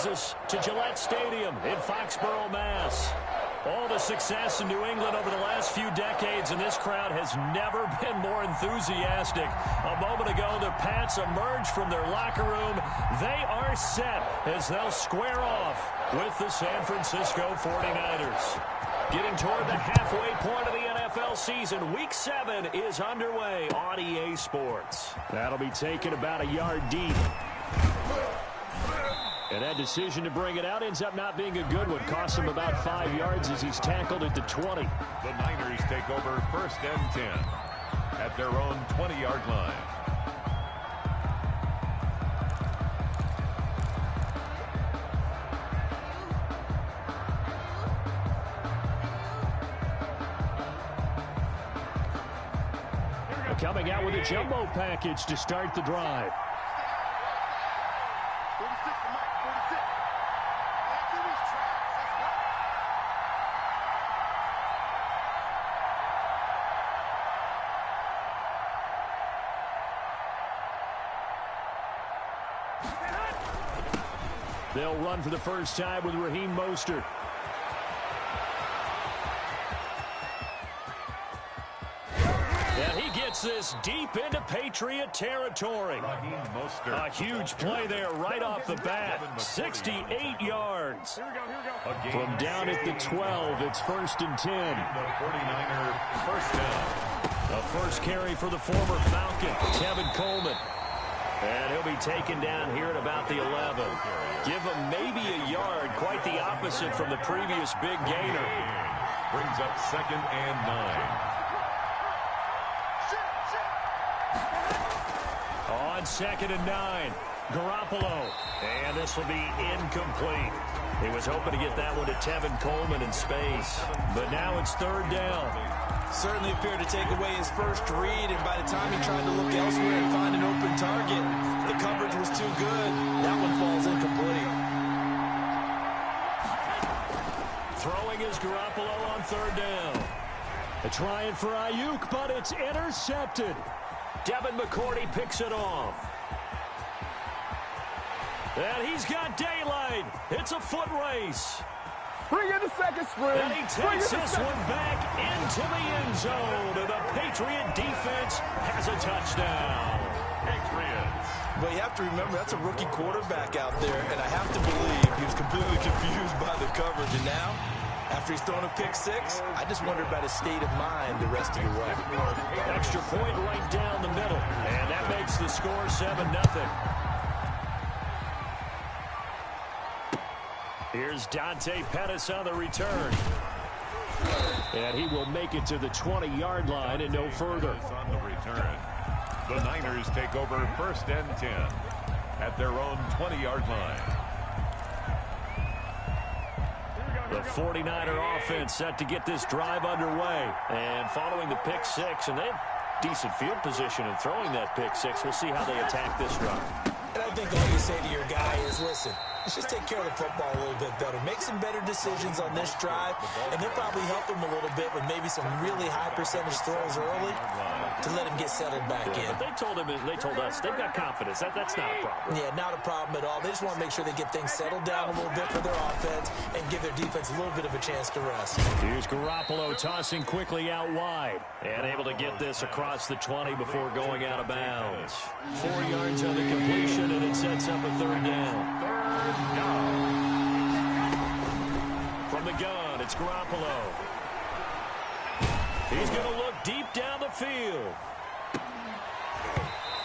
brings us to Gillette Stadium in Foxborough, Mass. All the success in New England over the last few decades, and this crowd has never been more enthusiastic. A moment ago, the Pats emerged from their locker room. They are set as they'll square off with the San Francisco 49ers. Getting toward the halfway point of the NFL season, Week 7 is underway on EA Sports. That'll be taken about a yard deep. And that decision to bring it out ends up not being a good one. Costs him about 5 yards as he's tackled at the 20. The Niners take over 1st and 10 at their own 20-yard line. Coming out with a jumbo package to start the drive. They'll run for the first time with Raheem Mostert. And he gets this deep into Patriot territory. A huge play there right off the bat. 68 yards. From down at the 12, it's 1st and 10. The 49er first down. A first carry for the former Falcon, Tevin Coleman. And he'll be taken down here at about the 11. Give him maybe a yard, quite the opposite from the previous big gainer. Brings up 2nd and 9. On 2nd and 9, Garoppolo. And this will be incomplete. He was hoping to get that one to Tevin Coleman in space. But now it's 3rd down. Certainly appeared to take away his first read, and by the time he tried to look elsewhere and find an open target, the coverage was too good. That one falls incomplete. Throwing is Garoppolo on 3rd down. They're trying for Ayuk, but it's intercepted. Devin McCourty picks it off. And he's got daylight. It's a foot race. Bring in the second sprint. And he takes this one back into the end zone. And the Patriot defense has a touchdown. Patriots. But you have to remember, that's a rookie quarterback out there, and I have to believe he was completely confused by the coverage. And now, after he's thrown a pick 6, I just wonder about his state of mind the rest of the way. Extra point right down the middle. And that makes the score 7-0. Here's Dante Pettis on the return. And he will make it to the 20-yard line and no further. On the return. The Niners take over 1st and 10 at their own 20-yard line. The 49er offense set to get this drive underway. And following the pick 6, and they have decent field position in throwing that pick 6. We'll see how they attack this drive. And I think all you say to your guy is, listen, let's just take care of the football a little bit better. Make some better decisions on this drive, and they'll probably help him a little bit with maybe some really high percentage throws early to let him get settled back in. But they told us they've got confidence. That's not a problem. Yeah, not a problem at all. They just want to make sure they get things settled down a little bit for their offense and give their defense a little bit of a chance to rest. Here's Garoppolo tossing quickly out wide and able to get this across the 20 before going out of bounds. 4 yards on the completion, and it sets up a 3rd down. From the gun, it's Garoppolo. He's going to look deep down the field.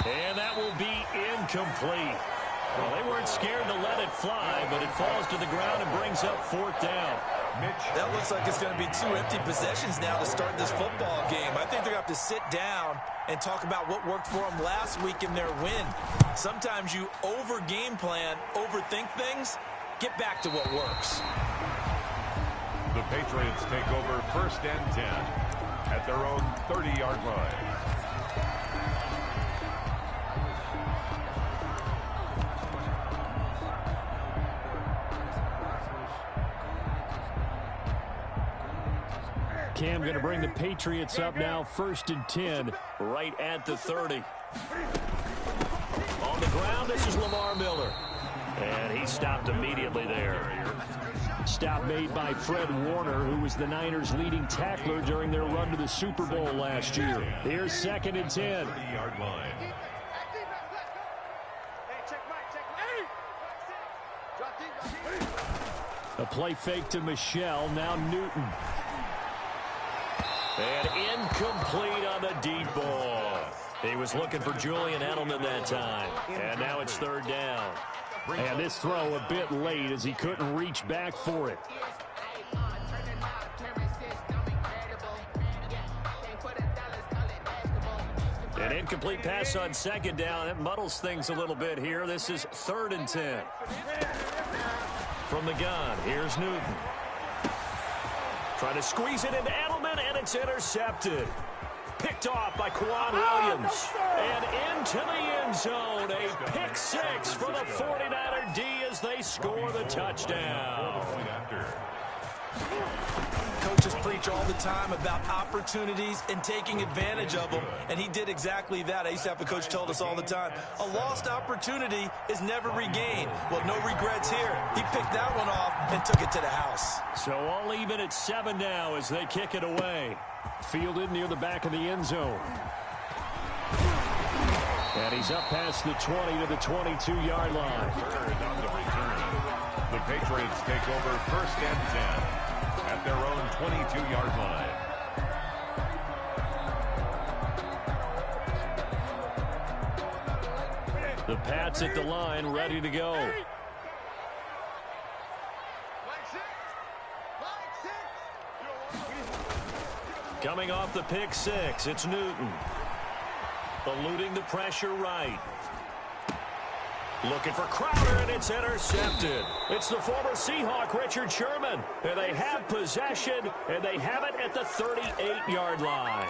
And that will be incomplete. Well, they weren't scared to let it fly, but it falls to the ground and brings up 4th down. That looks like it's going to be 2 empty possessions now to start this football game. I think they're going to have to sit down and talk about what worked for them last week in their win. Sometimes you over-game plan, overthink things, get back to what works. The Patriots take over 1st and 10 at their own 30-yard line. Cam going to bring the Patriots up now, 1st and 10, right at the 30. On the ground, this is Lamar Miller. And he stopped immediately there. Stop made by Fred Warner, who was the Niners' leading tackler during their run to the Super Bowl last year. Here's 2nd and 10. 30-yard line. A play fake to Michelle, now Newton. And incomplete on the deep ball. He was looking for Julian Edelman that time. And now it's 3rd down. And this throw a bit late as he couldn't reach back for it. An incomplete pass on 2nd down. It muddles things a little bit here. This is 3rd and 10. From the gun, here's Newton. Trying to squeeze it into Edelman, and it's intercepted. Picked off by Kwan Williams. And into the end zone. A pick 6 for the 49er D as they score the touchdown. Coaches preach all the time about opportunities and taking advantage of them, and he did exactly that. I used to have a coach told us all the time, a lost opportunity is never regained. Well, no regrets here. He picked that one off and took it to the house. So all even at 7 now as they kick it away. Fielded near the back of the end zone. And he's up past the 20 to the 22-yard line. On the return. The Patriots take over 1st and 10 at their own 22-yard line. The Pats at the line, ready to go. Coming off the pick 6, it's Newton. Eluding the pressure right. Looking for Crowder, and it's intercepted. It's the former Seahawk, Richard Sherman. And they have possession, and they have it at the 38-yard line.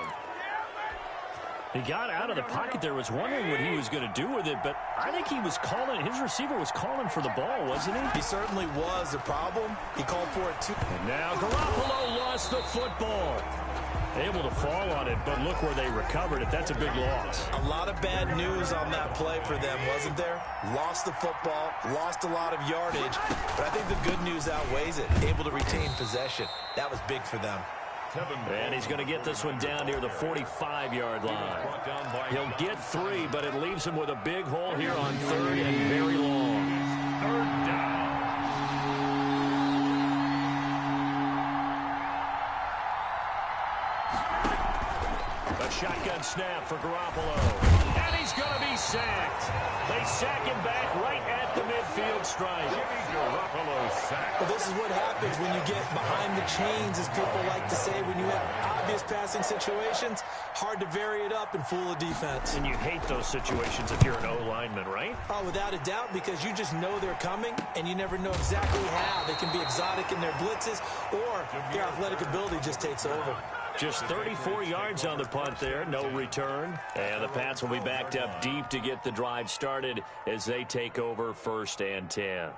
He got out of the pocket there, was wondering what he was going to do with it, but I think he was calling, his receiver was calling for the ball, wasn't he? He certainly was. The problem, he called for it too. And now Garoppolo lost the football. Able to fall on it, but look where they recovered it. That's a big loss. A lot of bad news on that play for them, wasn't there? Lost the football, lost a lot of yardage, but I think the good news outweighs it. Able to retain possession. That was big for them. And he's going to get this one down near the 45-yard line. He'll get 3, but it leaves him with a big hole here on 3rd and very long. 3rd down. A shotgun snap for Garoppolo. And he's going to be sacked. They sack him back right at the midfield stripe. Jimmy Garoppolo sacked. Well, this is what happens when you get behind the chains, as people like to say. When you have obvious passing situations, hard to vary it up and fool a defense. And you hate those situations if you're an O-lineman, right? Oh, without a doubt, because you just know they're coming, and you never know exactly how. They can be exotic in their blitzes, or their athletic ability just takes over. Just 34 yards on the punt there, no return. And the Pats will be backed up deep to get the drive started as they take over 1st and 10.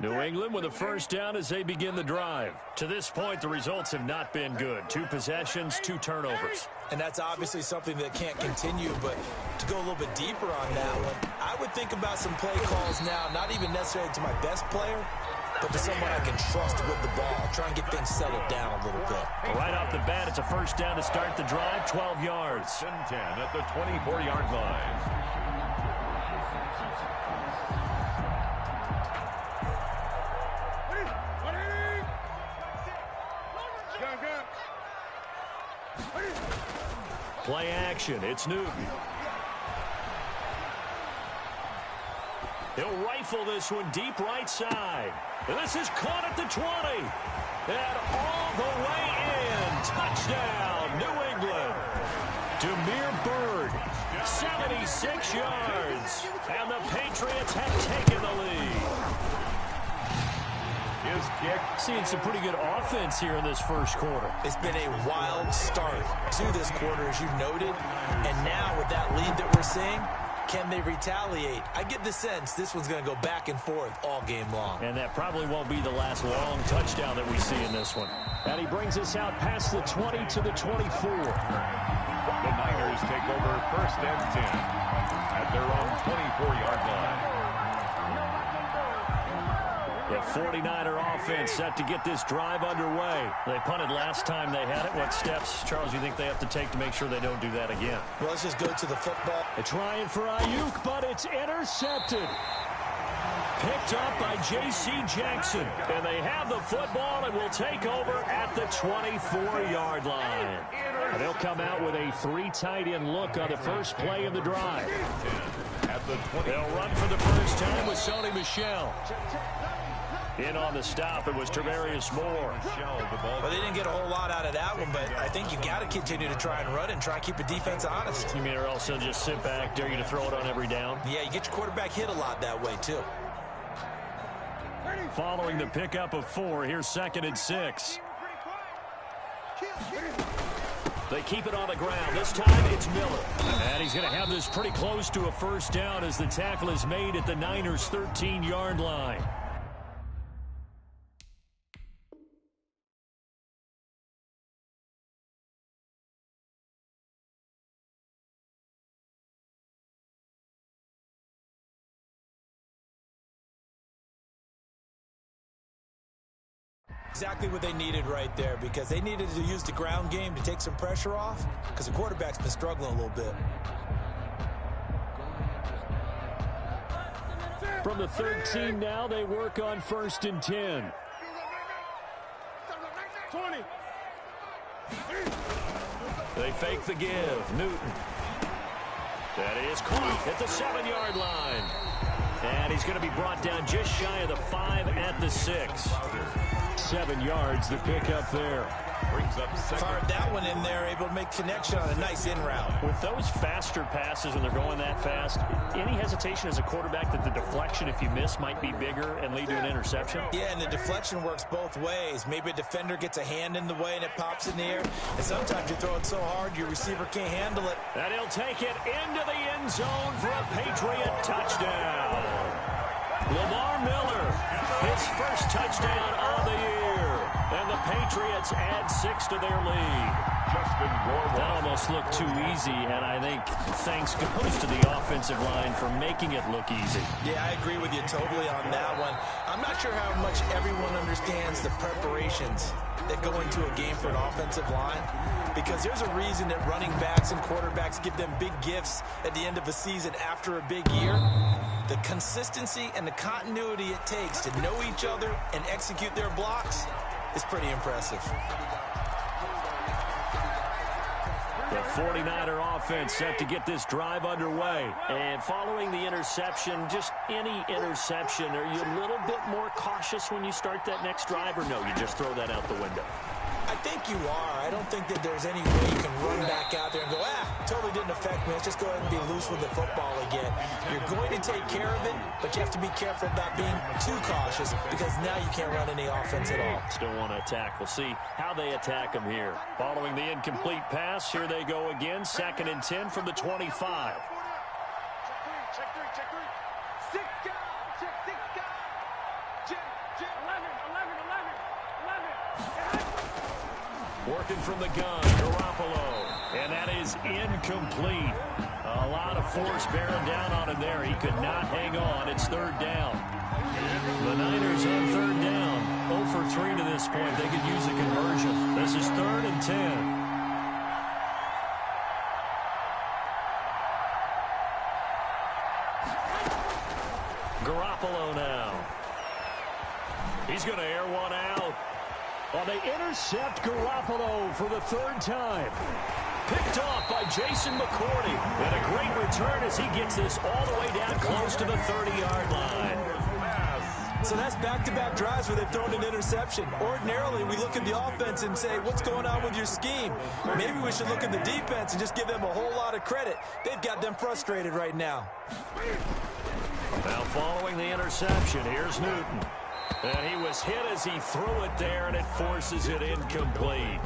New England with a 1st down as they begin the drive. To this point, the results have not been good. 2 possessions, 2 turnovers. And that's obviously something that can't continue, but to go a little bit deeper on that one, I would think about some play calls now, not even necessarily to my best player, but to someone I can trust with the ball. Try and get things settled down a little bit. Right off the bat, it's a 1st down to start the drive, 12 yards. 10 at the 24-yard line. Play action, it's Newton. He'll rifle this one deep right side. And this is caught at the 20. And all the way in. Touchdown, New England. Demir Bird, 76 yards. And the Patriots have taken the lead. His kick. Seeing some pretty good offense here in this 1st quarter. It's been a wild start to this quarter, as you noted. And now with that lead that we're seeing, can they retaliate? I get the sense this one's going to go back and forth all game long. And that probably won't be the last long touchdown that we see in this one. And he brings us out past the 20 to the 24. The Niners Niners take over first and 10 at their own 24-yard line. The 49er offense set to get this drive underway. They punted last time they had it. What steps, Charles, you think they have to take to make sure they don't do that again? Well, let's just go to the football. They're trying for Ayuk, but it's intercepted. Picked up by J.C. Jackson. And they have the football and will take over at the 24-yard line. And they'll come out with a 3 tight end look on the first play of the drive. At the 20. They'll run for the first time with Sony Michel. In on the stop, it was Travarius Moore. Well, they didn't get a whole lot out of that one, but I think you got to continue to try and run and try and keep the defense honest. You mean or else they'll just sit back, dare you to throw it on every down? Yeah, you get your quarterback hit a lot that way, too. Following the pickup of 4, here's 2nd and 6. They keep it on the ground. This time it's Miller. And he's going to have this pretty close to a first down as the tackle is made at the Niners' 13-yard line. Exactly what they needed right there, because they needed to use the ground game to take some pressure off, because the quarterback's been struggling a little bit. From the 13 now, they work on 1st and 10. 20. They fake the give. Newton. That is caught at the 7-yard line. And he's going to be brought down just shy of the 5 at the 6. 7 yards, the pickup there. Brings up second. Fired that one in there, able to make connection on a nice in route. With those faster passes and they're going that fast, any hesitation as a quarterback that the deflection, if you miss, might be bigger and lead to an interception? Yeah, and the deflection works both ways. Maybe a defender gets a hand in the way and it pops in the air. And sometimes you throw it so hard your receiver can't handle it. And he'll take it into the end zone for a Patriot touchdown. Lamar Miller, his first touchdown of the year. And the Patriots add 6 to their lead. That almost looked too easy, and I think thanks goes to the offensive line for making it look easy. Yeah, I agree with you totally on that one. I'm not sure how much everyone understands the preparations that go into a game for an offensive line, because there's a reason that running backs and quarterbacks give them big gifts at the end of a season after a big year. The consistency and the continuity it takes to know each other and execute their blocks is pretty impressive. The 49er offense set to get this drive underway. And following the interception, just any interception, are you a little bit more cautious when you start that next drive, or no, you just throw that out the window? I think you are. I don't think that there's any way you can run back out there and go, totally didn't affect me. Let's just go ahead and be loose with the football again. You're going to take care of it, but you have to be careful about being too cautious, because now you can't run any offense at all. Still want to attack. We'll see how they attack them here. Following the incomplete pass, here they go again. 2nd and 10 from the 25. Check three. 6 guys. Check 6 guys. Check 11. Working from the gun, Garoppolo. And that is incomplete. A lot of force bearing down on him there. He could not hang on. It's 3rd down. The Niners on 3rd down. 0 for 3 to this point. They could use a conversion. This is 3rd and 10. Garoppolo now. He's going to air one out. Well, they intercept Garoppolo for the 3rd time. Picked off by Jason McCourty. And a great return as he gets this all the way down close to the 30-yard line. So that's back-to-back drives where they've thrown an interception. Ordinarily, we look at the offense and say, what's going on with your scheme? Maybe we should look at the defense and just give them a whole lot of credit. They've got them frustrated right now. Now following the interception, here's Newton. And he was hit as he threw it there, and it forces it incomplete.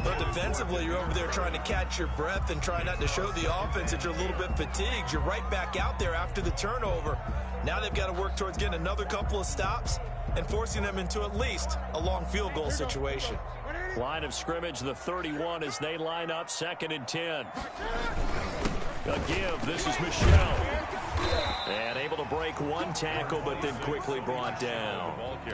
But defensively, you're over there trying to catch your breath and try not to show the offense that you're a little bit fatigued. You're right back out there after the turnover. Now they've got to work towards getting another couple of stops and forcing them into at least a long field goal situation. Line of scrimmage, the 31 as they line up 2nd and 10. A give. This is Michel. And able to break one tackle, but then quickly brought down.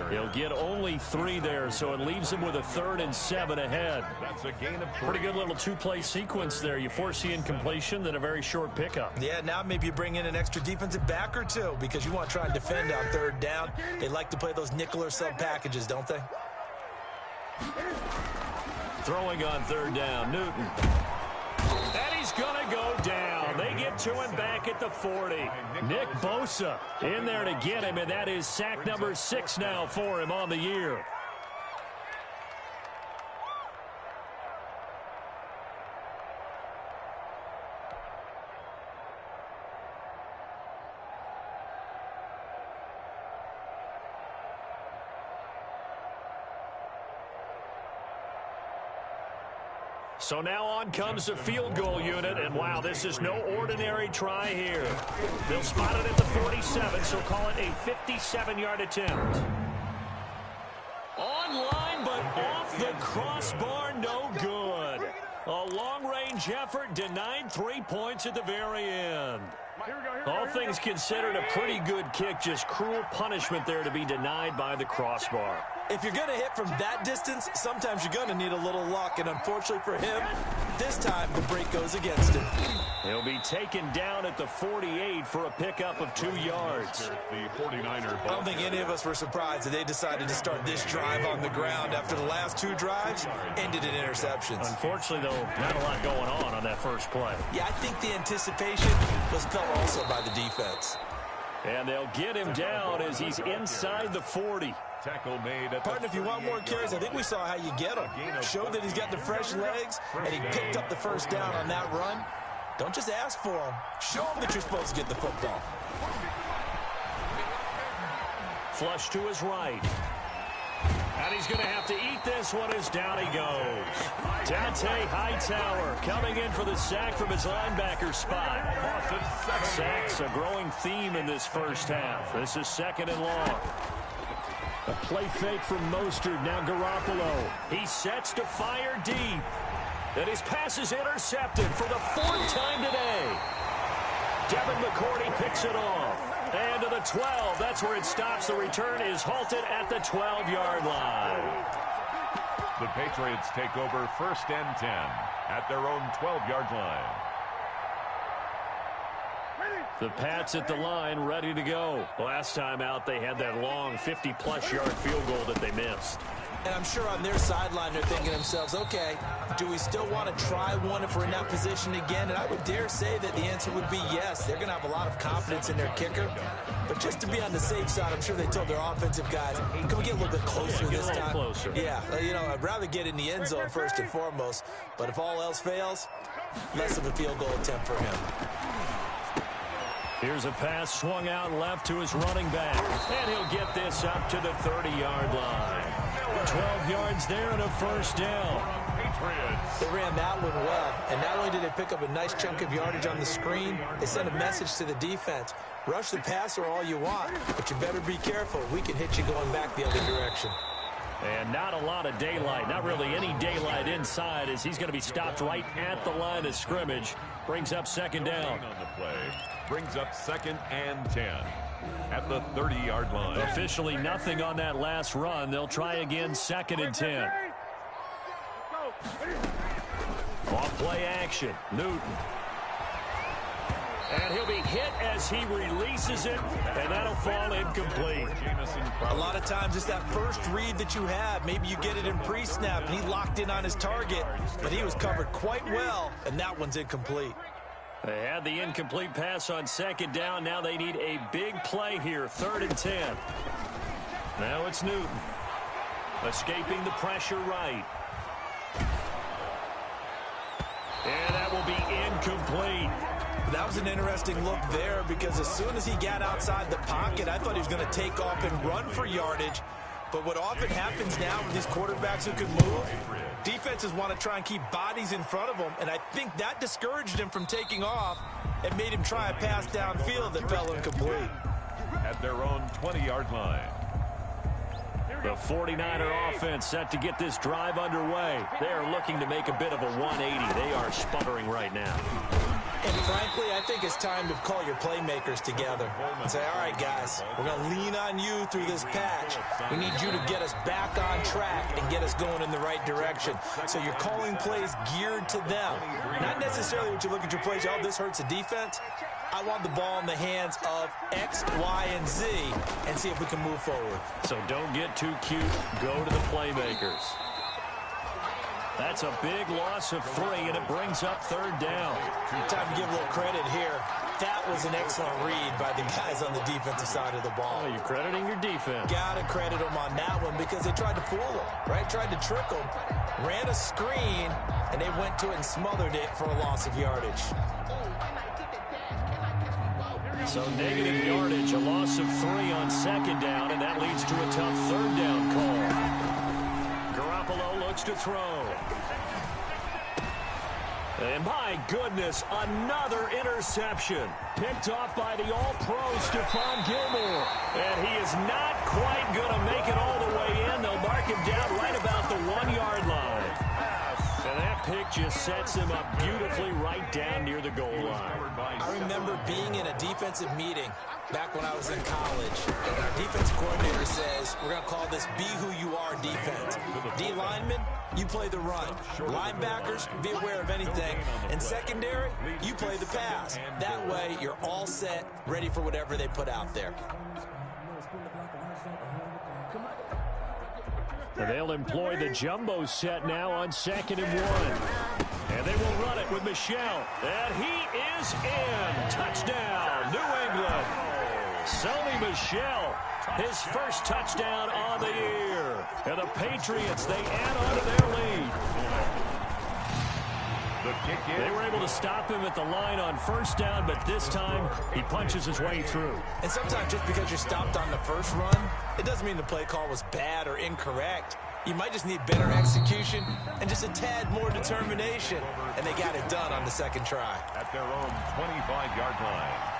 He'll get only 3 there, so it leaves him with a 3rd and 7 ahead. That's a gain of 3. Pretty good little 2-play sequence there. You force the incompletion, then a very short pickup. Yeah, now maybe you bring in an extra defensive back or 2 because you want to try and defend on 3rd down. They like to play those nickel or sub packages, don't they? Throwing on 3rd down, Newton. And he's going to go down. They get to him back at the 40. Nick Bosa in there to get him, and that is sack number 6 now for him on the year. So now on comes the field goal unit, and wow, this is no ordinary try here. They'll spot it at the 47, so call it a 57-yard attempt. Online, but off the crossbar, no good. A long-range effort denied 3 points at the very end. All things considered, a pretty good kick, just cruel punishment there to be denied by the crossbar. If you're going to hit from that distance, sometimes you're going to need a little luck, and unfortunately for him, this time the break goes against him. He'll be taken down at the 48 for a pickup of 2 yards. The 49er. I don't think any of us were surprised that they decided to start this drive on the ground after the last 2 drives ended in interceptions. Unfortunately, though, not a lot going on that first play. Yeah, I think the anticipation was felt also by the defense. And they'll get him down as he's inside the 40. Tackle made at Partner, if you want more carries, I think we saw how you get him. Showed that he's got the fresh legs, and he picked up the first down on that run. Don't just ask for him. Show him that you're supposed to get the football. Flush to his right. And he's going to have to eat this one as down he goes. Dante Hightower coming in for the sack from his linebacker spot. Sacks a growing theme in this first half. This is 2nd and long. A play fake from Mostert, now Garoppolo. He sets to fire deep. And his pass is intercepted for the 4th time today. Devin McCourty picks it off. And to the 12, that's where it stops. The return is halted at the 12-yard line. The Patriots take over 1st and 10 at their own 12-yard line. The Pats at the line, ready to go. Last time out, they had that long 50-plus yard field goal that they missed. And I'm sure on their sideline they're thinking to themselves, okay, do we still want to try one if we're in that position again? And I would dare say that the answer would be yes. They're going to have a lot of confidence in their kicker. But just to be on the safe side, I'm sure they told their offensive guys, can we get a little bit closer this time? Closer. Yeah, you know, I'd rather get in the end zone first and foremost. But if all else fails, less of a field goal attempt for him. Here's a pass swung out left to his running back. And he'll get this up to the 30-yard line. 12 yards there and a first down. They ran that one well. And not only did they pick up a nice chunk of yardage on the screen, they sent a message to the defense. Rush the passer all you want, but you better be careful. We can hit you going back the other direction. And not a lot of daylight, not really any daylight inside as he's going to be stopped right at the line of scrimmage. Brings up 2nd down. On the play, brings up 2nd and 10 at the 30-yard line. Officially nothing on that last run. They'll try again 2nd and 10. Off play action, Newton. And he'll be hit as he releases it, and that'll fall incomplete. A lot of times it's that first read that you have. Maybe you get it in pre-snap, and he locked in on his target, but he was covered quite well, and that one's incomplete. They had the incomplete pass on 2nd down. Now they need a big play here, 3rd and 10. Now it's Newton. Escaping the pressure right. And that will be incomplete. That was an interesting look there because as soon as he got outside the pocket, I thought he was going to take off and run for yardage. But what often happens now with these quarterbacks who can move, defenses want to try and keep bodies in front of them, and I think that discouraged him from taking off and made him try a pass downfield that fell incomplete. At their own 20-yard line. The 49er offense set to get this drive underway. They are looking to make a bit of a 180. They are sputtering right now. And frankly, I think it's time to call your playmakers together and say, all right, guys, we're going to lean on you through this patch. We need you to get us back on track and get us going in the right direction. So you're calling plays geared to them. Not necessarily what you look at your plays, oh, this hurts the defense. I want the ball in the hands of X, Y, and Z and see if we can move forward. So don't get too cute. Go to the playmakers. That's a big loss of 3, and it brings up 3rd down. Time to give a little credit here. That was an excellent read by the guys on the defensive side of the ball. Oh, you're crediting your defense. Got to credit them on that one because they tried to fool them, right? Tried to trick them, ran a screen, and they went to it and smothered it for a loss of yardage. So negative yardage, a loss of 3 on 2nd down, and that leads to a tough 3rd down call. Garoppolo looks to throw. And my goodness, another interception. Picked off by the all-pro Stephon Gilmore. And he is not quite going to make it all the way in. They'll mark him down right about the 1-yard line. And that pick just sets him up beautifully right down near the goal line. I remember being in a defensive meeting back when I was in college. And our defense coordinator says, we're going to call this Be Who You Are defense. D linemen, you play the run. Linebackers, be aware of anything. And secondary, you play the pass. That way, you're all set, ready for whatever they put out there. They'll employ the jumbo set now on 2nd and 1. And they will run it with Michel. And he is in. Touchdown, New England. Sony Michel, his first touchdown on the year. And the Patriots, they add on to their lead. They were able to stop him at the line on 1st down, but this time he punches his way through. And sometimes just because you're stopped on the first run, it doesn't mean the play call was bad or incorrect. You might just need better execution and just a tad more determination. And they got it done on the 2nd try. At their own 25-yard line.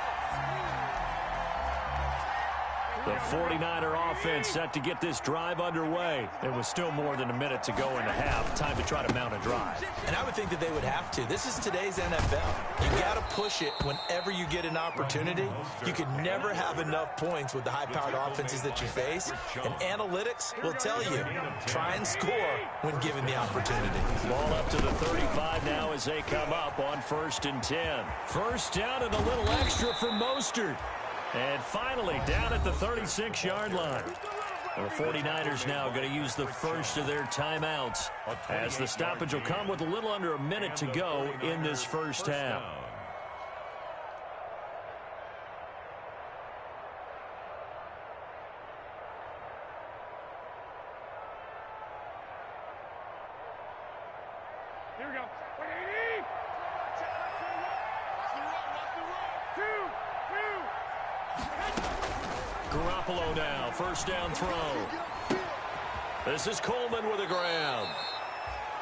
The 49er offense set to get this drive underway. There was still more than a minute to go in the half. Time to try to mount a drive. And I would think that they would have to. This is today's NFL. You got to push it whenever you get an opportunity. You can never have enough points with the high-powered offenses that you face. And analytics will tell you, try and score when given the opportunity. Ball up to the 35 now as they come up on 1st and 10. 1st down and a little extra for Mostert. And finally, down at the 36-yard line. The 49ers now going to use the first of their timeouts as the stoppage will come with a little under a minute to go in this first half. Here we go. 180. Garoppolo now, 1st down throw. This is Coleman with the ground.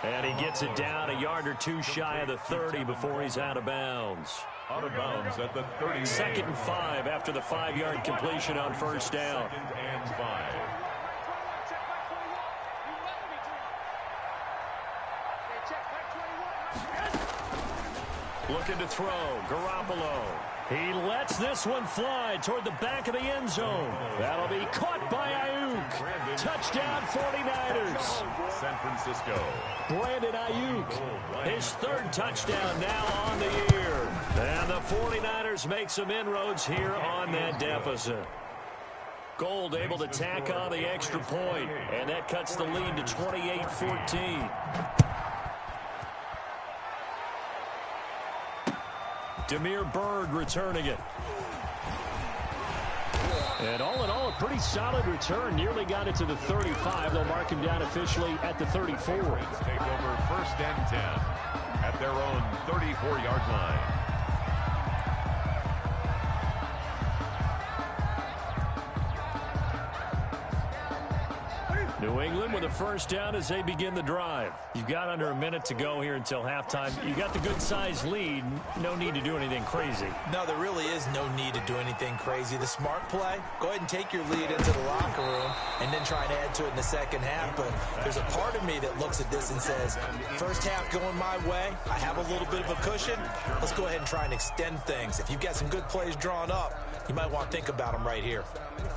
And he gets it down a yard or 2 shy of the 30 before he's out of bounds. Out of bounds at the 30. 2nd and 5 after the 5-yard completion on 1st down. 2nd and 5. Looking to throw, Garoppolo. He lets this one fly toward the back of the end zone. That'll be caught by Ayuk. Touchdown 49ers. San Francisco. Brandon Ayuk, his 3rd touchdown now on the year. And the 49ers make some inroads here on that deficit. Gold able to tack on the extra point, and that cuts the lead to 28-14. Damiere Byrd returning it. And all in all, a pretty solid return. Nearly got it to the 35. They'll mark him down officially at the 34. Take over 1st and 10 at their own 34-yard line. New England with a first down as they begin the drive. You've got under a minute to go here until halftime. You got the good-sized lead. No need to do anything crazy. No, there really is no need to do anything crazy. The smart play, go ahead and take your lead into the locker room and then try and add to it in the second half. But there's a part of me that looks at this and says, first half going my way, I have a little bit of a cushion. Let's go ahead and try and extend things. If you've got some good plays drawn up, you might want to think about them right here.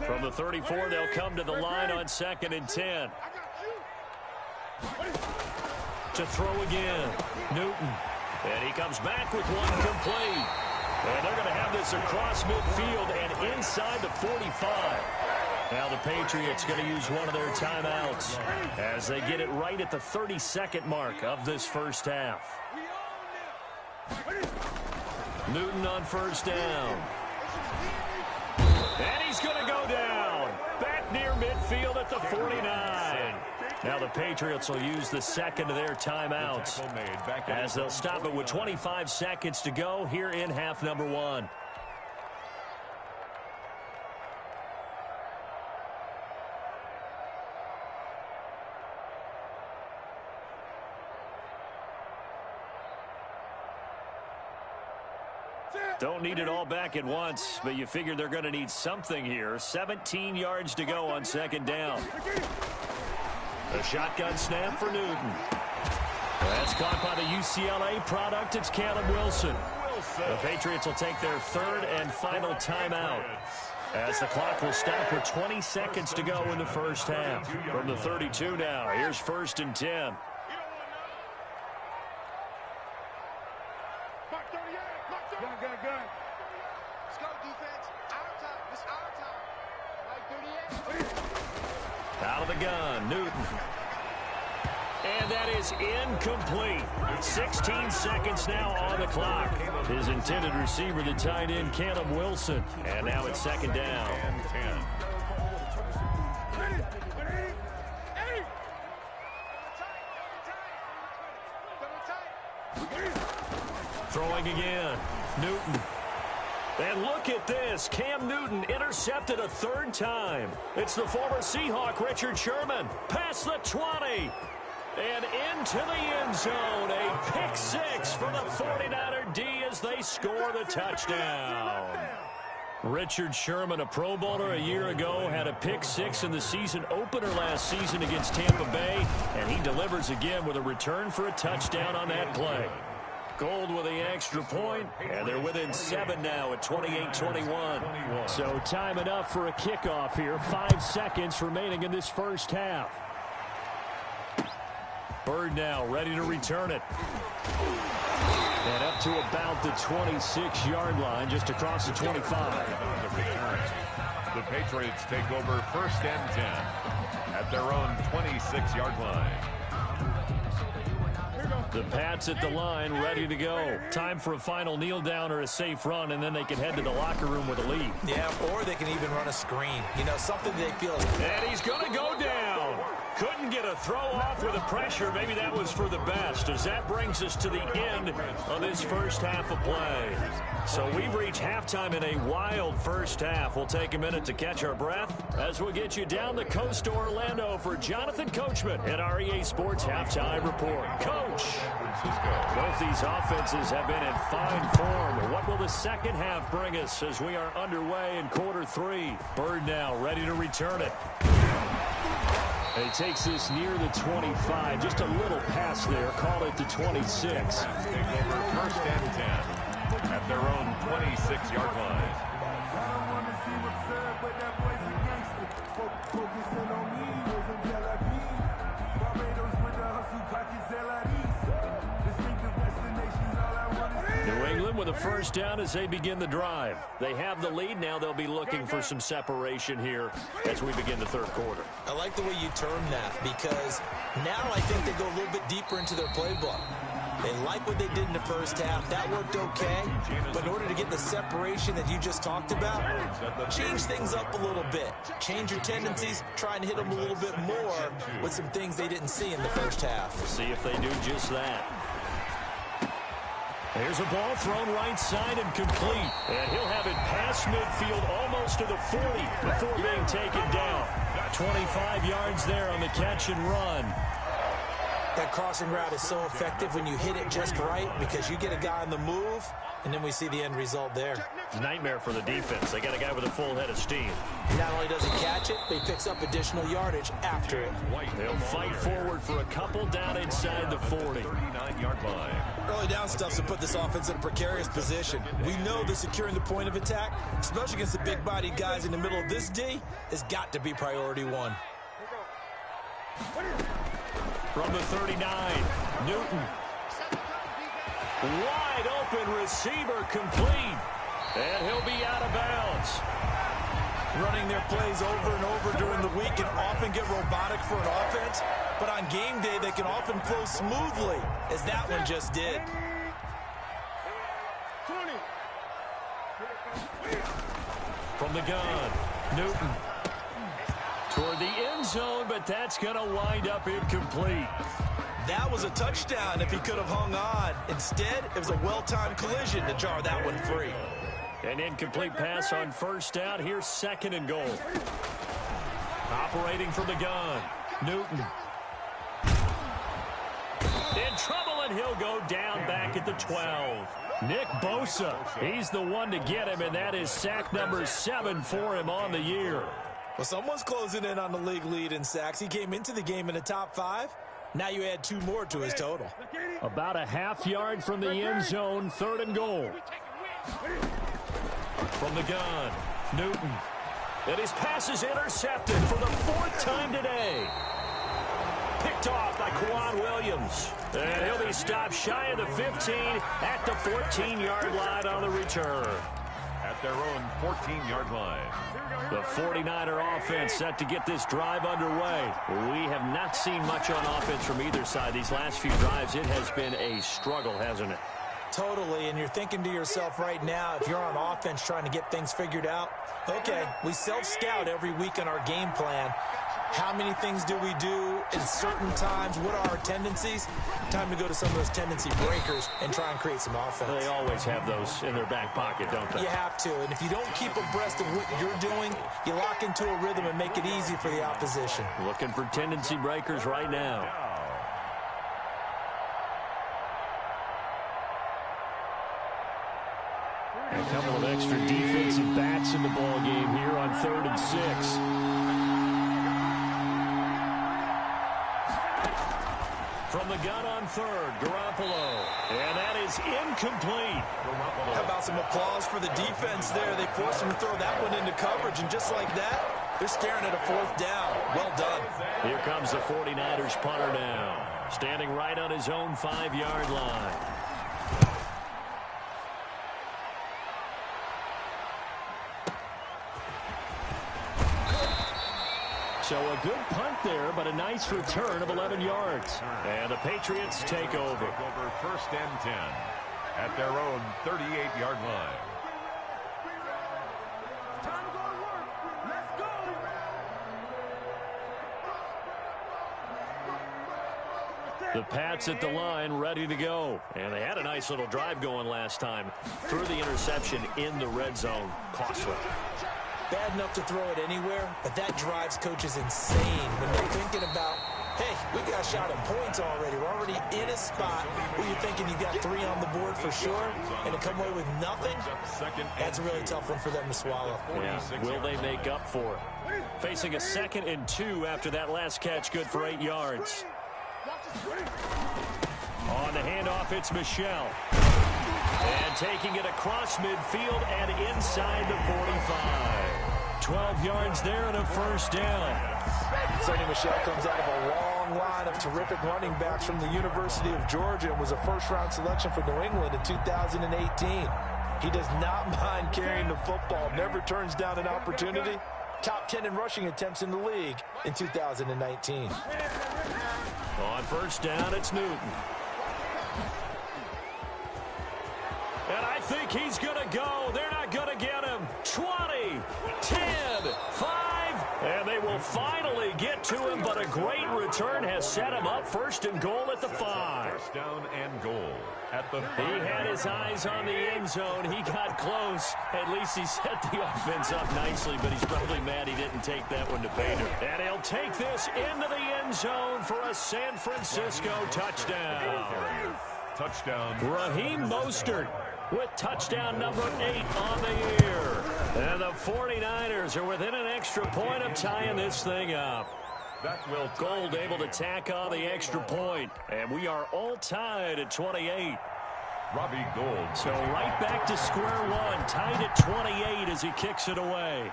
From the 34, they'll come to the line on 2nd and 10. To throw again, Newton. And he comes back with one complete. And they're going to have this across midfield and inside the 45. Now the Patriots going to use one of their timeouts as they get it right at the 32nd mark of this first half. Newton on first down. And he's going to go down. Back near midfield at the 49. Now the Patriots will use the second of their timeouts as they'll stop it with 25 seconds to go here in half number 1. Don't need it all back at once, but you figure they're going to need something here. 17 yards to go on 2nd down. A shotgun snap for Newton. That's caught by the UCLA product. It's Caleb Wilson. The Patriots will take their 3rd and final timeout as the clock will stop with 20 seconds to go in the first half. From the 32 now, here's 1st and 10. Out of the gun, Newton. And that is incomplete. 16 seconds now on the clock. His intended receiver, the tight end, Caleb Wilson. And now it's 2nd down. Throwing again, Newton. And look at this. Cam Newton intercepted a 3rd time. It's the former Seahawk, Richard Sherman. Past the 20. And into the end zone. A pick 6 for the 49er D as they score the touchdown. Richard Sherman, a Pro Bowler a year ago, had a pick 6 in the season opener last season against Tampa Bay. And he delivers again with a return for a touchdown on that play. Gold with the extra point, and they're within 7 now at 28-21. So time enough for a kickoff here. 5 seconds remaining in this first half. Bird now ready to return it. And up to about the 26-yard line, just across the 25. The Patriots take over 1st and 10 at their own 26-yard line. The Pats at the line, ready to go. Time for a final kneel down or a safe run, and then they can head to the locker room with a lead. Yeah, or they can even run a screen. You know, something they feel. And he's going to go down. Couldn't get a throw off with the pressure. Maybe that was for the best, as that brings us to the end of this first half of play. So we've reached halftime in a wild first half. We'll take a minute to catch our breath as we'll get you down the coast to Orlando for Jonathan Coachman at our EA Sports Halftime Report. Coach, both these offenses have been in fine form. What will the second half bring us as we are underway in quarter 3? Bird now ready to return it. He takes this near the 25, just a little pass there, call it the 26. Take over 1st and 10 at their own 26-yard line. New England with a first down as they begin the drive. They have the lead. Now they'll be looking for some separation here as we begin the 3rd quarter. I like the way you term that, because now I think they go a little bit deeper into their playbook. They like what they did in the first half. That worked okay. But in order to get the separation that you just talked about, change things up a little bit. Change your tendencies. Try and hit them a little bit more with some things they didn't see in the first half. We'll see if they do just that. Here's a ball thrown right side and complete. And he'll have it past midfield almost to the 40 before being taken down. 25 yards there on the catch and run. That crossing route is so effective when you hit it just right because you get a guy on the move, and then we see the end result there. It's a nightmare for the defense. They got a guy with a full head of steam. Not only does he catch it, but he picks up additional yardage after it. They'll fight forward for a couple down inside the 40. 39-yard line. Early down stuff to put this offense in a precarious position. We know that securing the point of attack, especially against the big-bodied guys in the middle of this D, has got to be priority one. From the 39, Newton. Wide open receiver complete. And he'll be out of bounds. Running their plays over and over during the week can often get robotic for an offense, but on game day they can often flow smoothly, as that one just did. From the gun, Newton. Toward the end zone, but that's going to wind up incomplete. That was a touchdown if he could have hung on. Instead, it was a well-timed collision to jar that one free. An incomplete pass on first down. Here's second and goal. Operating from the gun, Newton. In trouble, and he'll go down back at the 12. Nick Bosa, he's the one to get him, and that is sack number 7 for him on the year. Well, someone's closing in on the league lead in sacks. He came into the game in the top 5. Now you add 2 more to his total. About a half yard from the end zone, third and goal. From the gun, Newton. And his pass is intercepted for the 4th time today. Picked off by Quan Williams. And he'll be stopped shy of the 15 at the 14-yard line on the return. At their own 14-yard line. The 49er offense set to get this drive underway. We have not seen much on offense from either side. These last few drives, it has been a struggle, hasn't it? Totally, and you're thinking to yourself right now, if you're on offense trying to get things figured out, okay, we self-scout every week on our game plan. How many things do we do at certain times? What are our tendencies? Time to go to some of those tendency breakers and try and create some offense. They always have those in their back pocket, don't they? You have to, and if you don't keep abreast of what you're doing, you lock into a rhythm and make it easy for the opposition. Looking for tendency breakers right now. A couple of extra defensive backs in the ball game here on 3rd and 6. From the gun on 3rd, Garoppolo. And that is incomplete. How about some applause for the defense there? They forced him to throw that one into coverage, and just like that, they're staring at a 4th down. Well done. Here comes the 49ers punter now. Standing right on his own 5-yard line. So a good punt there, but a nice return of 11 yards. And the Patriots take over. First and 10 at their own 38-yard line. Time to go to work. Let's go. The Pats at the line, ready to go. And they had a nice little drive going last time. Threw the interception in the red zone. Costly. Bad enough to throw it anywhere, but that drives coaches insane when they're thinking about, hey, we got shot at points already. We're already in a spot where you're thinking you got 3 on the board for sure, and to come away with nothing, that's a really tough one for them to swallow. Yeah. Will they make up for it? Facing a 2nd and 2 after that last catch, good for 8 yards. On the handoff, it's Michelle. And taking it across midfield and inside the 45. 12 yards there and a first down. Sonny Michel comes out of a long line of terrific running backs from the University of Georgia and was a first-round selection for New England in 2018. He does not mind carrying the football, never turns down an opportunity. Top 10 in rushing attempts in the league in 2019. On first down, it's Newton. And I think he's going to go. They're not going to get him. 20, 10, 5, and they will will finally get to him, but a great return has set him up first and goal at the 5. First down and goal at the 5. He had his eyes on the end zone. He got close. At least he set the offense up nicely, but he's probably mad he didn't take that one to Bader. And he'll take this into the end zone for a San Francisco touchdown. Touchdown. Raheem Mostert with touchdown number 8 on the year. And the 49ers are within an extra point of tying this thing up. Gold able to tack on the extra point. And we are all tied at 28. Robbie Gould. So right back to square one, tied at 28 as he kicks it away.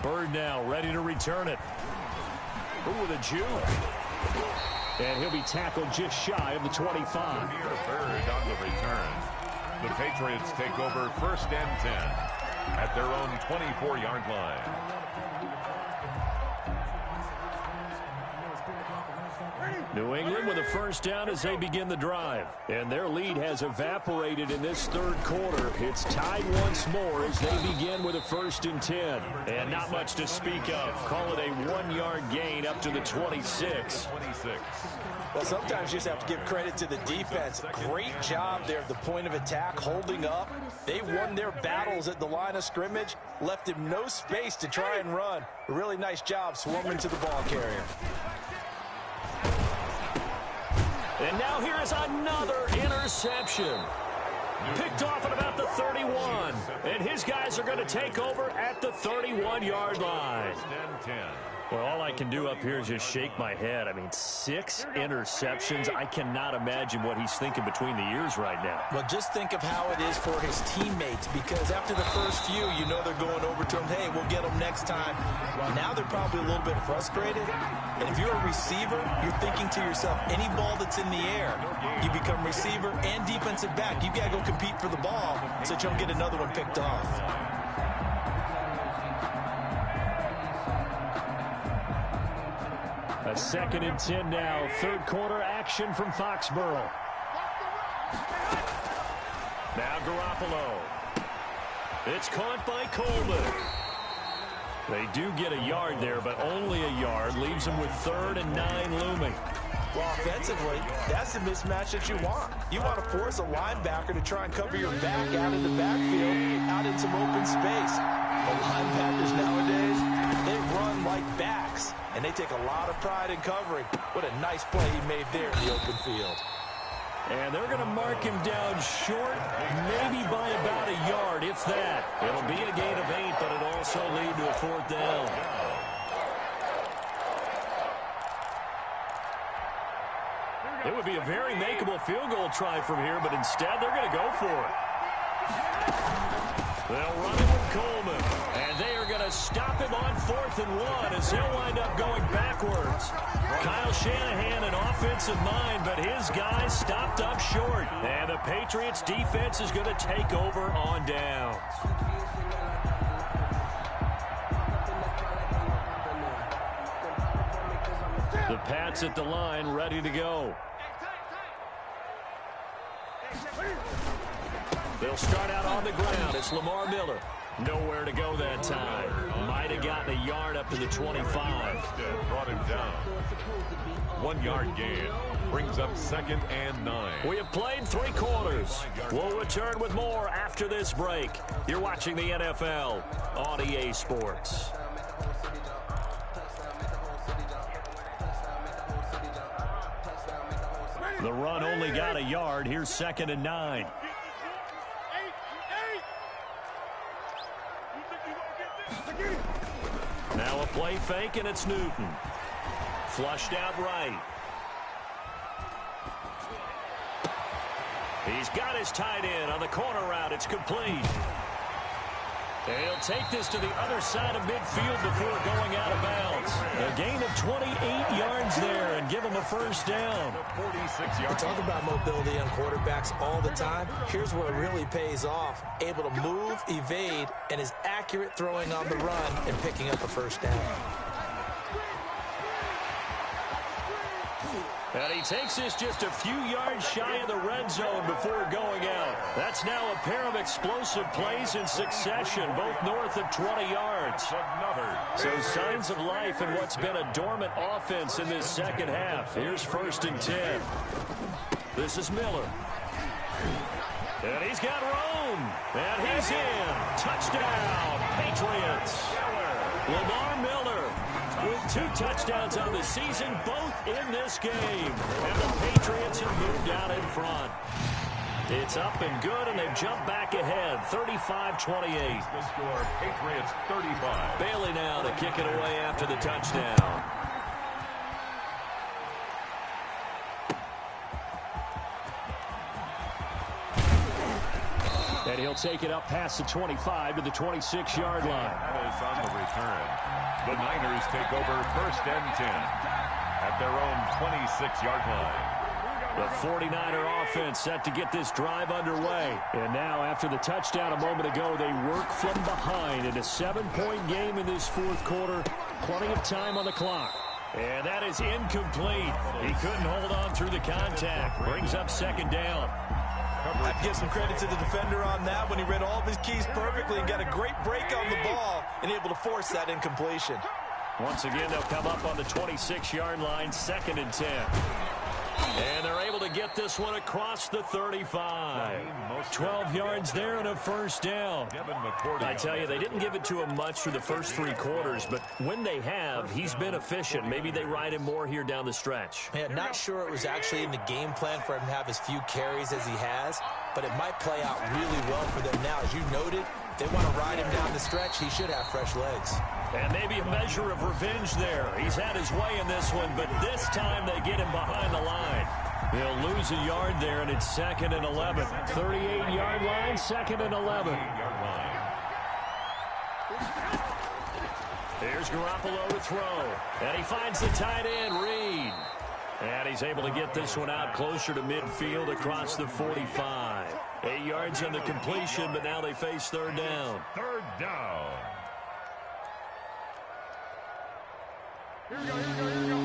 Bird now ready to return it. Ooh, with a juke. And he'll be tackled just shy of the 25. Bird on the return. The Patriots take over first and 10 at their own 24-yard line. New England with a first down as they begin the drive. And their lead has evaporated in this third quarter. It's tied once more as they begin with a first and 10. And not much to speak of. Call it a 1-yard gain up to the 26. Well, sometimes you just have to give credit to the defense. Great job there at the point of attack, holding up. They won their battles at the line of scrimmage, left him no space to try and run. A really nice job swarming to the ball carrier. And now here is another interception. Picked off at about the 31. And his guys are going to take over at the 31-yard line. Well, all I can do up here is just shake my head. I mean, 6 interceptions. I cannot imagine what he's thinking between the ears right now. Well, just think of how it is for his teammates, because after the first few, you know they're going over to him, hey, we'll get them next time. Now they're probably a little bit frustrated. And if you're a receiver, you're thinking to yourself, any ball that's in the air, you become receiver and defensive back. You've got to go compete for the ball so that you don't get another one picked off. A second and 10 now. Third quarter action from Foxborough. Now Garoppolo. It's caught by Coleman. They do get a yard there, but only a yard. Leaves them with 3rd and 9 looming. Well, offensively, that's the mismatch that you want. You want to force a linebacker to try and cover your back out in the backfield, out in some open space. The linebackers nowadays, they run like backs, and they take a lot of pride in covering. What a nice play he made there in the open field. And they're going to mark him down short, maybe by about a yard, if that. It'll be a gain of 8, but it'll also lead to a 4th down. It would be a very makeable field goal try from here, but instead they're going to go for it. They'll run it with Coleman, and they are going to stop him on 4th and 1 as he'll wind up going backwards. Kyle Shanahan, an offensive mind, but his guys stopped up short. And the Patriots defense is going to take over on downs. The Pats at the line, ready to go. They'll start out on the ground. It's Lamar Miller. Nowhere to go that time. Might have gotten a yard up to the 25. Brought him down. 1-yard gain. Brings up 2nd and 9. We have played 3 quarters. We'll return with more after this break. You're watching the NFL on EA Sports. The run only got a yard. Here's 2nd and 9. Now a play fake, and it's Newton. Flushed out right. He's got his tight end on the corner route. It's complete. And he'll take this to the other side of midfield before going out of bounds. A gain of 28 yards there and give him a first down. 46 yards. We talk about mobility on quarterbacks all the time. Here's where it really pays off. Able to move, evade, and is accurate throwing on the run and picking up a first down. And he takes this just a few yards shy of the red zone before going out. That's now a pair of explosive plays in succession, both north of 20 yards. So signs of life in what's been a dormant offense in this second half. Here's 1st and 10. This is Miller. And he's got room. And he's in. Touchdown, Patriots. Lamar Miller with 2 touchdowns on the season, both in this game. And the Patriots have moved out in front. It's up and good, and they've jumped back ahead, 35-28. The score, Patriots 35. Bailey now to kick it away after the touchdown. And he'll take it up past the 25 to the 26-yard line. That is on the return. The Niners take over 1st and 10 at their own 26-yard line. The 49er offense set to get this drive underway. And now, after the touchdown a moment ago, they work from behind in a 7-point game in this 4th quarter. Plenty of time on the clock. And that is incomplete. He couldn't hold on through the contact. Brings up 2nd down. I'd give some credit to the defender on that when he read all of his keys perfectly and got a great break on the ball and able to force that incompletion. Once again, they'll come up on the 26-yard line, 2nd and 10. And they're able to get this one across the 35. 12 yards there and a 1st down. I tell you, they didn't give it to him much through the first 3 quarters, but when they have, he's been efficient. Maybe they ride him more here down the stretch. Man, not sure it was actually in the game plan for him to have as few carries as he has, but it might play out really well for them now. As you noted, they want to ride him down the stretch. He should have fresh legs. And maybe a measure of revenge there. He's had his way in this one, but this time they get him behind the line. They'll lose a yard there, and it's 2nd and 11. 38-yard line, 2nd and 11. Here's Garoppolo to throw. And he finds the tight end, Reed. And he's able to get this one out closer to midfield across the 45. 8 yards on the completion, but now they face 3rd down. 3rd down. Here we go, here we go, here we go.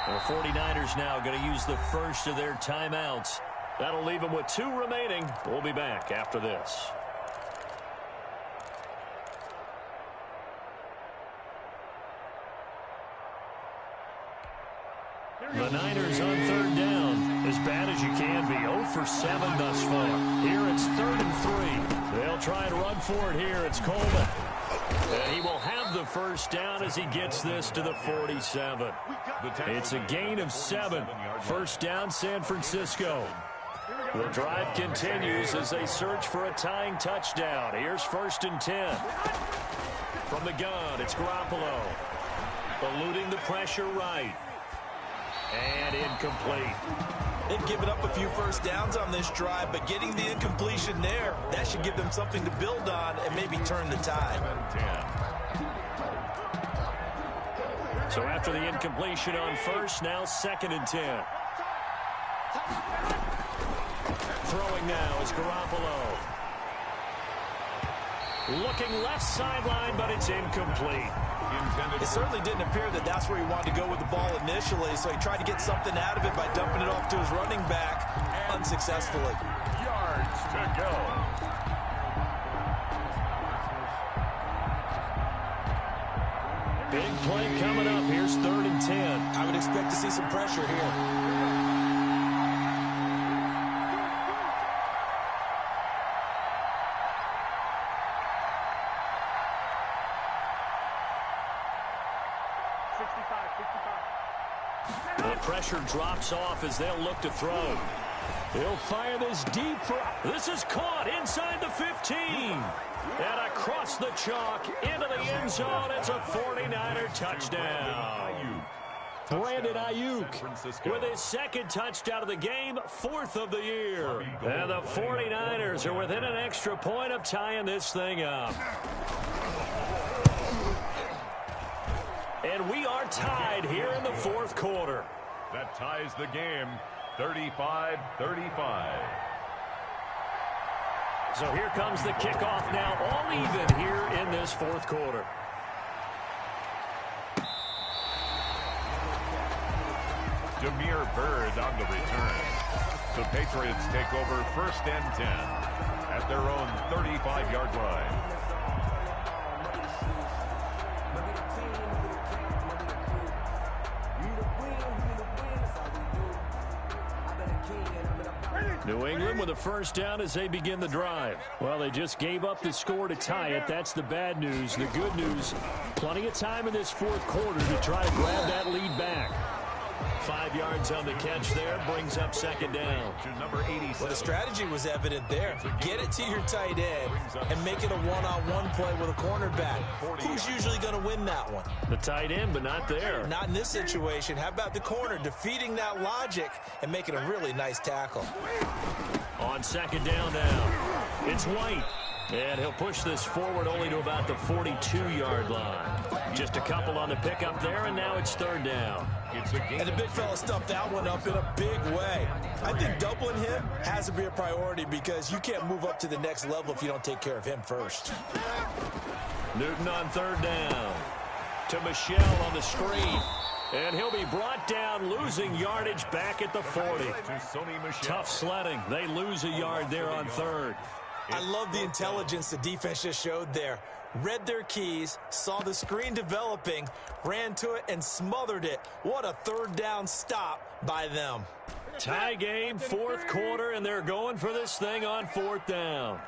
The 49ers now going to use the first of their timeouts. That'll leave them with 2 remaining. We'll be back after this. The Niners on 3rd down. As bad as you can be. 0 for 7 thus far. Here it's 3rd and 3. They'll try and run for it here. It's Coleman. And he will have the 1st down as he gets this to the 47. It's a gain of 7. 1st down, San Francisco. The drive continues as they search for a tying touchdown. Here's 1st and 10. From the gun, it's Garoppolo. Eluding the pressure right. And incomplete. They've given up a few 1st downs on this drive, but getting the incompletion there, that should give them something to build on and maybe turn the tide. So after the incompletion on 1st, now 2nd and 10. Throwing now is Garoppolo. Looking left sideline, but it's incomplete. It certainly didn't appear that that's where he wanted to go with the ball initially, so he tried to get something out of it by dumping it off to his running back unsuccessfully. Yards to go. Big play coming up. Here's 3rd and 10. I would expect to see some pressure here. The pressure drops off as they'll look to throw. He'll fire this deep for... This is caught inside the 15. And across the chalk into the end zone. It's a 49er touchdown. Brandon Ayuk with his 2nd touchdown of the game, 4th of the year. And the 49ers are within an extra point of tying this thing up. And we are tied here in the 4th quarter. That ties the game, 35-35. So here comes the kickoff now, all even here in this fourth quarter. Demir Bird on the return. The Patriots take over first and 10 at their own 35-yard line. New England with a first down as they begin the drive. Well, they just gave up the score to tie it. That's the bad news. The good news, plenty of time in this fourth quarter to try to grab that lead back. 5 yards on the catch there, brings up second down. To number 87. Well, the strategy was evident there. Get it to your tight end and make it a one-on-one play with a cornerback. Who's usually going to win that one? The tight end, but not there. Not in this situation. How about the corner defeating that logic and making a really nice tackle? On second down now, it's White. And he'll push this forward only to about the 42-yard line. Just a couple on the pickup there, and now it's third down. And the big fella stuffed that one up in a big way. I think doubling him has to be a priority because you can't move up to the next level if you don't take care of him first. Newton on third down. To Michelle on the screen. And he'll be brought down, losing yardage back at the 40. Tough sledding. They lose a yard there on third. I love the intelligence the defense just showed there. Read their keys, saw the screen developing, ran to it, and smothered it. What a third down stop by them. Tie game, fourth quarter, and they're going for this thing on fourth down.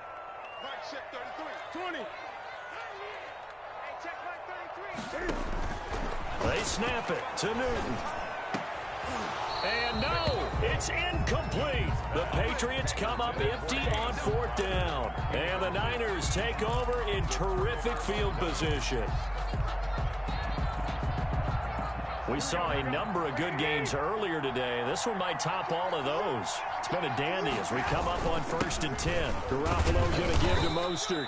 They snap it to Newton. And no, it's incomplete. The Patriots come up empty on fourth down. And the Niners take over in terrific field position. We saw a number of good games earlier today. This one might top all of those. It's been a dandy as we come up on first and 10. Garoppolo going to give to Mostert.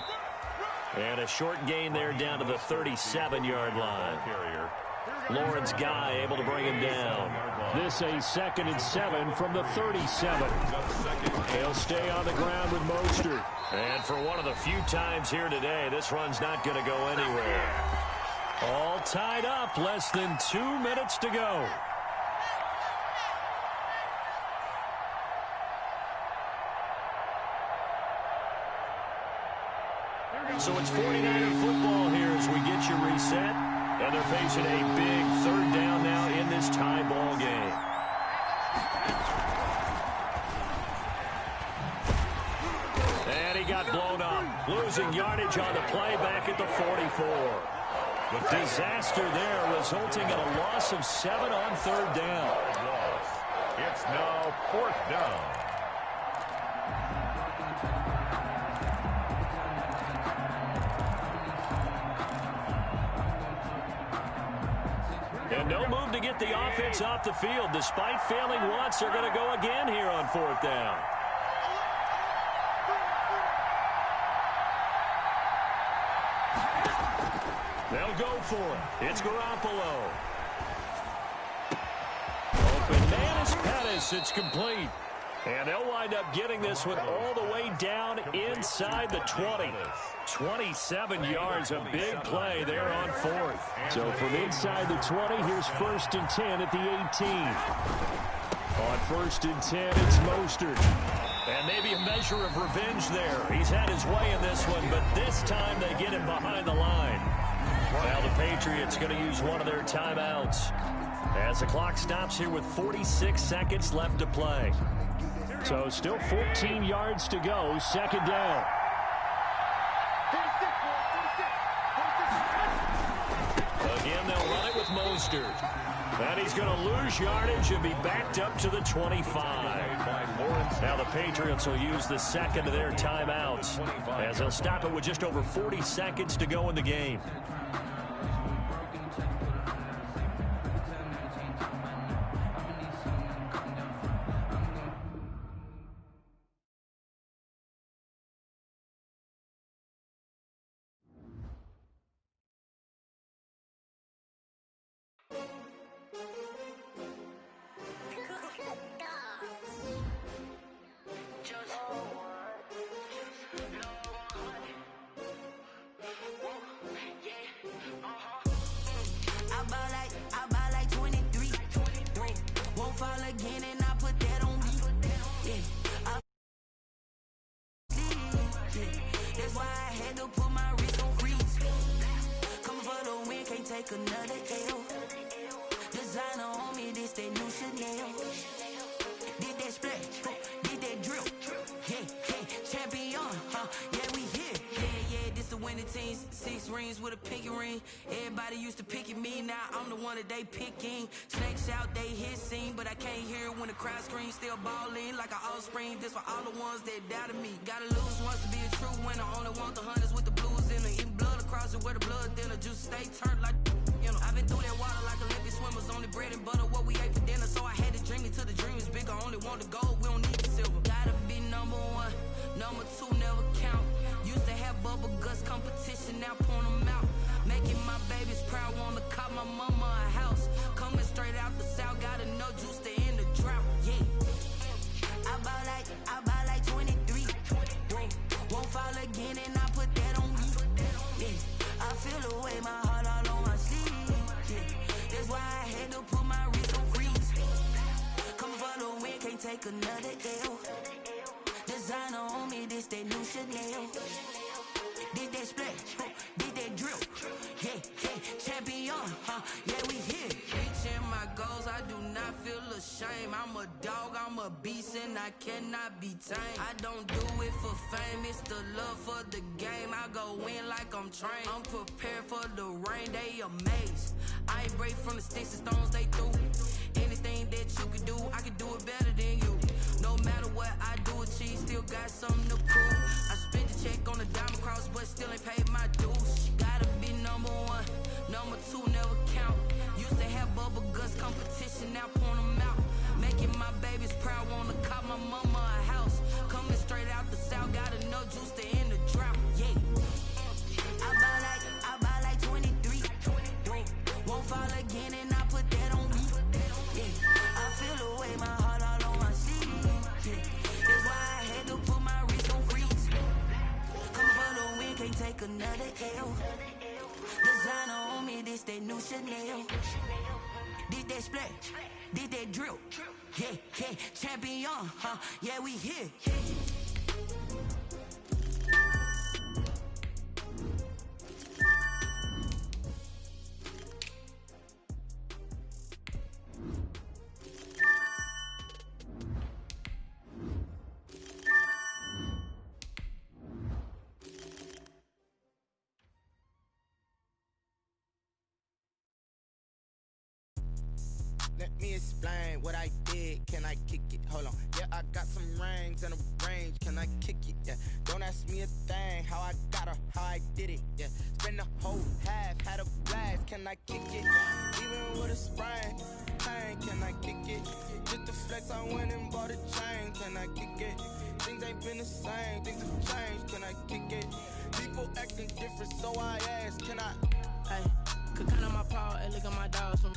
And a short gain there down to the 37-yard line. Lawrence Guy able to bring him down. This a 2nd and 7 from the 37. They'll stay on the ground with Mostert. And for one of the few times here today, this run's not going to go anywhere. All tied up, less than 2 minutes to go. So it's 49er football here as we get you reset. And they're facing a big third down now in this tie ball game. And he got blown up. Losing yardage on the play back at the 44. The disaster there resulting in a loss of 7 on third down. It's now fourth down. And no move to get the offense off the field. Despite failing once, they're going to go again here on fourth down. They'll go for it. It's Garoppolo. Open man is Pettis. It's complete. And they'll wind up getting this one all the way down inside the 20. 27 yards, a big play there on fourth. So from inside the 20, here's first and 10 at the 18. On first and 10, it's Mostert. And maybe a measure of revenge there. He's had his way in this one, but this time they get him behind the line. Now the Patriots going to use one of their timeouts as the clock stops here with 46 seconds left to play. So still 14 yards to go, second down. Again, they'll run it with Mostert. And he's going to lose yardage and be backed up to the 25. Now the Patriots will use the second of their timeouts as they'll stop it with just over 40 seconds to go in the game. fall again and I put that on me. Yeah, that's why I had to put my wrist on freeze. Coming for the win, can't take another L. Designer on me, this that new Chanel. Did that splash, did that drill. Yeah, champion, yeah, we here. Yeah, this the winning teams. 6 rings with a pinky ring. Everybody used to picking me, now I'm the one that they picking. Snakes out, they hit scene, but I can't hear it when the crowd screams. Still balling like an offspring. This for all the ones that doubted me. Gotta lose once to be a true winner. Only want the hunters with the blues in it. Eating blood across it where the blood thinner. Juice stay turned like, you know. I've been through that water like Olympic swimmers. Only bread and butter, what we ate for dinner. So I had to dream it till the dream is bigger. Only want the gold, we don't need the silver. Gotta be number 1, number 2 never count. Used to have bubble guts competition, now point them out. Making my babies proud, wanna cop my mama a house. Coming straight out the south, gotta know juice to end the drought. Yeah, I bought like 23. Won't fall again and I put that on me. Yeah, I feel the way, my heart all on my sleeve. Yeah, that's why I had to put my wrist on freeze. Coming for the win, can't take another L. Designer on me, this that new Chanel. Did that splash, did that drill. Yeah, champion, yeah, we here. Reaching my goals, I do not feel ashamed. I'm a dog, I'm a beast, and I cannot be tamed. I don't do it for fame, it's the love for the game. I go in like I'm trained. I'm prepared for the rain, they amazed. I ain't break from the sticks and stones they threw. Anything that you can do, I can do it better than you. No matter what I do, achieve, still got something to prove. I spent the check on the diamond cross, but still ain't paid my dues. Gotta be number 1, number 2 never count. Used to have bubble guts competition, now point them out. Making my babies proud, wanna cop my mama a house. Coming straight out the south, gotta know juice to end the drought. Yeah, I buy like 23. Won't fall again and I put that on me. Yeah, I feel the way, my heart all on my sleeve. Yeah, that's why I had to put my wrist on freeze. Come for the win, can't take another L. Designer on me, this that new Chanel. Did that splash, did that drill. Yeah, champion, yeah, we here. Let me explain what I did. Can I kick it? Hold on. Yeah, I got some rings and a range. Can I kick it? Yeah. Don't ask me a thing. How I got her, how I did it. Yeah. Spend the whole half, had a blast. Can I kick it? Even with a sprain, pain. Can I kick it? Just to flex, I went and bought a chain. Can I kick it? Things ain't been the same. Things have changed. Can I kick it? People acting different, so I ask. Can I? Hey, could count on my paw and look at my dogs from.